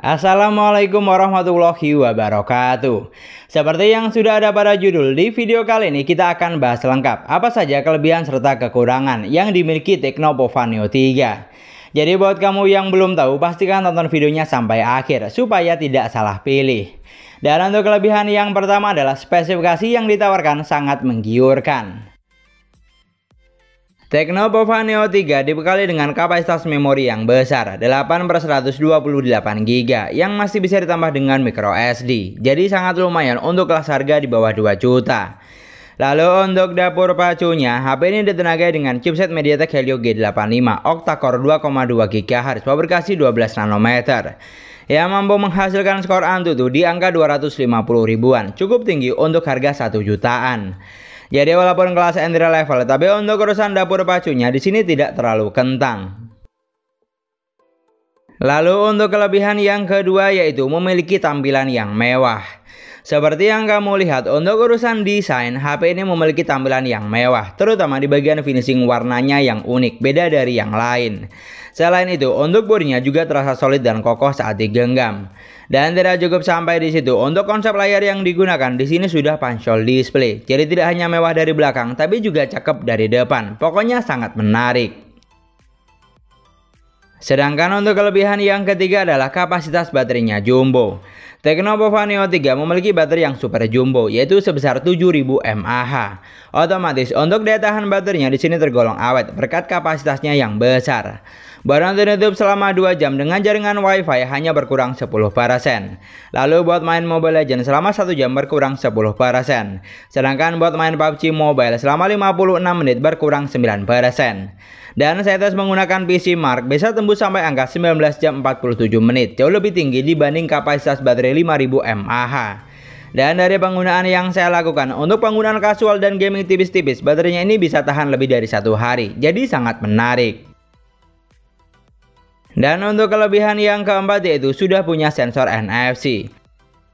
Assalamualaikum warahmatullahi wabarakatuh. Seperti yang sudah ada pada judul, di video kali ini kita akan bahas lengkap apa saja kelebihan serta kekurangan yang dimiliki Tecno Pova Neo 3. Jadi buat kamu yang belum tahu, pastikan tonton videonya sampai akhir supaya tidak salah pilih. Dan untuk kelebihan yang pertama adalah spesifikasi yang ditawarkan sangat menggiurkan. Tecno Pova Neo 3 dibekali dengan kapasitas memori yang besar 8/128 GB yang masih bisa ditambah dengan micro SD. Jadi sangat lumayan untuk kelas harga di bawah 2 juta. Lalu untuk dapur pacunya, HP ini ditenagai dengan chipset MediaTek Helio G85 octa-core 2,2 GHz pabrikasi 12 nanometer yang mampu menghasilkan skor Antutu di angka 250 ribuan, cukup tinggi untuk harga 1 jutaan. Jadi walaupun kelas entry level, tapi untuk urusan dapur pacunya di sini tidak terlalu kentang. Lalu untuk kelebihan yang kedua yaitu memiliki tampilan yang mewah. Seperti yang kamu lihat, untuk urusan desain, HP ini memiliki tampilan yang mewah, terutama di bagian finishing warnanya yang unik, beda dari yang lain. Selain itu, untuk bodinya juga terasa solid dan kokoh saat digenggam. Dan tidak cukup sampai di situ, untuk konsep layar yang digunakan di sini sudah punch-hole display. Jadi tidak hanya mewah dari belakang, tapi juga cakep dari depan. Pokoknya sangat menarik. Sedangkan untuk kelebihan yang ketiga adalah kapasitas baterainya jumbo. Tecno Pova Neo 3 memiliki baterai yang super jumbo, yaitu sebesar 7000 mAh. Otomatis untuk daya tahan baterainya di sini tergolong awet berkat kapasitasnya yang besar. Baru tutup selama 2 jam dengan jaringan WiFi hanya berkurang 10%. Lalu buat main Mobile Legends selama 1 jam berkurang 10%. Sedangkan buat main PUBG Mobile selama 56 menit berkurang 9%. Dan saya tes menggunakan PC Mark bisa tembus sampai angka 19 jam 47 menit, jauh lebih tinggi dibanding kapasitas baterai 5000 mAh. Dan dari penggunaan yang saya lakukan, untuk penggunaan kasual dan gaming tipis-tipis, baterainya ini bisa tahan lebih dari 1 hari, jadi sangat menarik. Dan untuk kelebihan yang keempat yaitu sudah punya sensor NFC.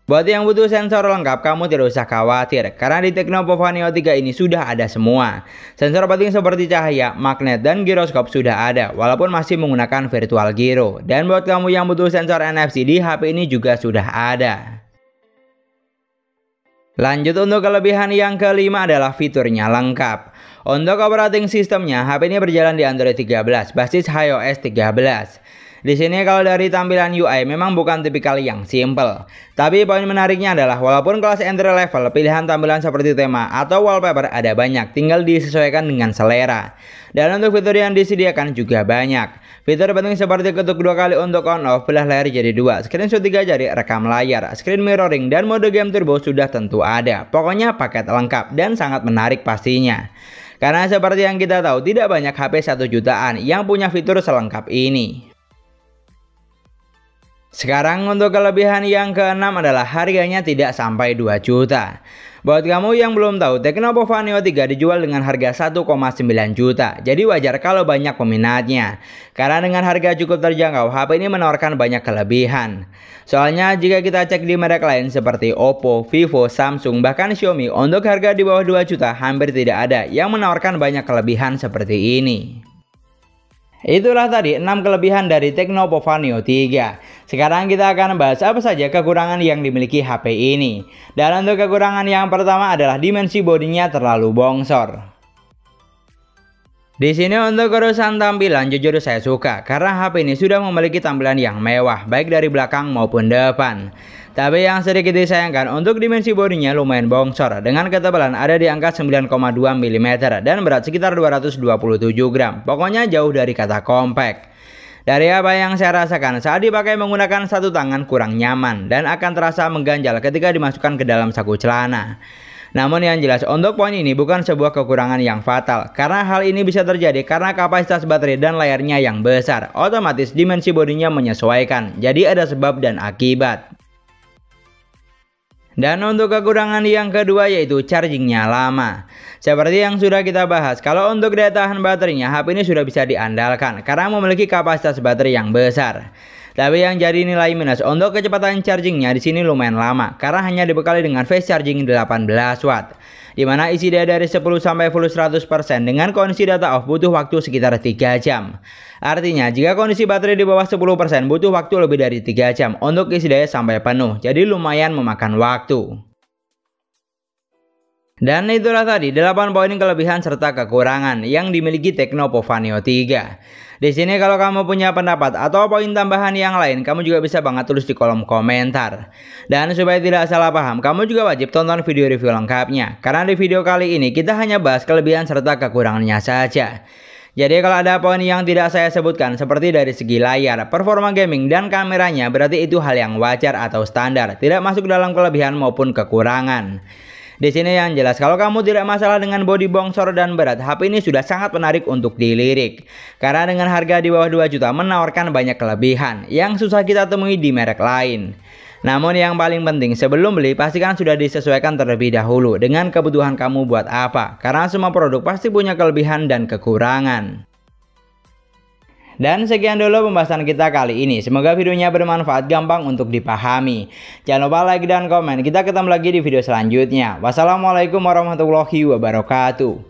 Buat yang butuh sensor lengkap, kamu tidak usah khawatir, karena di Tecno Pova Neo 3 ini sudah ada semua. Sensor penting seperti cahaya, magnet, dan giroskop sudah ada, walaupun masih menggunakan virtual gyro. Dan buat kamu yang butuh sensor NFC, di HP ini juga sudah ada. Lanjut untuk kelebihan yang kelima adalah fiturnya lengkap. Untuk operating sistemnya, HP ini berjalan di Android 13, basis iOS 13. Di sini kalau dari tampilan UI memang bukan tipikal yang simple. Tapi poin menariknya adalah walaupun kelas entry level, pilihan tampilan seperti tema atau wallpaper ada banyak, tinggal disesuaikan dengan selera. Dan untuk fitur yang disediakan juga banyak. Fitur penting seperti ketuk 2 kali untuk on off, belah layar jadi 2, screenshot 3 jari, rekam layar, screen mirroring, dan mode game turbo sudah tentu ada. Pokoknya paket lengkap dan sangat menarik pastinya. Karena seperti yang kita tahu, tidak banyak HP 1 jutaan yang punya fitur selengkap ini. Sekarang untuk kelebihan yang keenam adalah harganya tidak sampai 2 juta. Buat kamu yang belum tahu, Tecno Pova Neo 3 dijual dengan harga 1,9 juta. Jadi wajar kalau banyak peminatnya. Karena dengan harga cukup terjangkau, HP ini menawarkan banyak kelebihan. Soalnya jika kita cek di merek lain seperti Oppo, Vivo, Samsung, bahkan Xiaomi, untuk harga di bawah 2 juta hampir tidak ada yang menawarkan banyak kelebihan seperti ini. Itulah tadi 6 kelebihan dari Tecno Pova Neo 3. Sekarang kita akan bahas apa saja kekurangan yang dimiliki HP ini. Dan untuk kekurangan yang pertama adalah dimensi bodinya terlalu bongsor. Di sini untuk urusan tampilan jujur saya suka karena HP ini sudah memiliki tampilan yang mewah baik dari belakang maupun depan. Tapi yang sedikit disayangkan untuk dimensi bodinya lumayan bongsor dengan ketebalan ada di angka 9,2 mm dan berat sekitar 227 gram. Pokoknya jauh dari kata compact. Dari apa yang saya rasakan saat dipakai menggunakan satu tangan kurang nyaman dan akan terasa mengganjal ketika dimasukkan ke dalam saku celana. Namun yang jelas untuk poin ini bukan sebuah kekurangan yang fatal karena hal ini bisa terjadi karena kapasitas baterai dan layarnya yang besar. Otomatis dimensi bodinya menyesuaikan, jadi ada sebab dan akibat. Dan untuk kekurangan yang kedua yaitu chargingnya lama. Seperti yang sudah kita bahas, kalau untuk daya tahan baterainya HP ini sudah bisa diandalkan karena memiliki kapasitas baterai yang besar. Tapi yang jadi nilai minus untuk kecepatan chargingnya di sini lumayan lama karena hanya dibekali dengan fast charging 18 watt. Dimana isi daya dari 10 sampai full 100% dengan kondisi data off butuh waktu sekitar 3 jam. Artinya, jika kondisi baterai di bawah 10% butuh waktu lebih dari 3 jam untuk isi daya sampai penuh, jadi lumayan memakan waktu. Dan itulah tadi 8 poin kelebihan serta kekurangan yang dimiliki Tecno Pova Neo 3. Di sini kalau kamu punya pendapat atau poin tambahan yang lain, kamu juga bisa banget tulis di kolom komentar. Dan supaya tidak salah paham, kamu juga wajib tonton video review lengkapnya. Karena di video kali ini kita hanya bahas kelebihan serta kekurangannya saja. Jadi kalau ada poin yang tidak saya sebutkan seperti dari segi layar, performa gaming, dan kameranya, berarti itu hal yang wajar atau standar, tidak masuk dalam kelebihan maupun kekurangan. Di sini yang jelas, kalau kamu tidak masalah dengan bodi bongsor dan berat, HP ini sudah sangat menarik untuk dilirik. Karena dengan harga di bawah 2 juta menawarkan banyak kelebihan yang susah kita temui di merek lain. Namun yang paling penting, sebelum beli pastikan sudah disesuaikan terlebih dahulu dengan kebutuhan kamu buat apa. Karena semua produk pasti punya kelebihan dan kekurangan. Dan sekian dulu pembahasan kita kali ini. Semoga videonya bermanfaat, gampang untuk dipahami. Jangan lupa like dan komen. Kita ketemu lagi di video selanjutnya. Wassalamualaikum warahmatullahi wabarakatuh.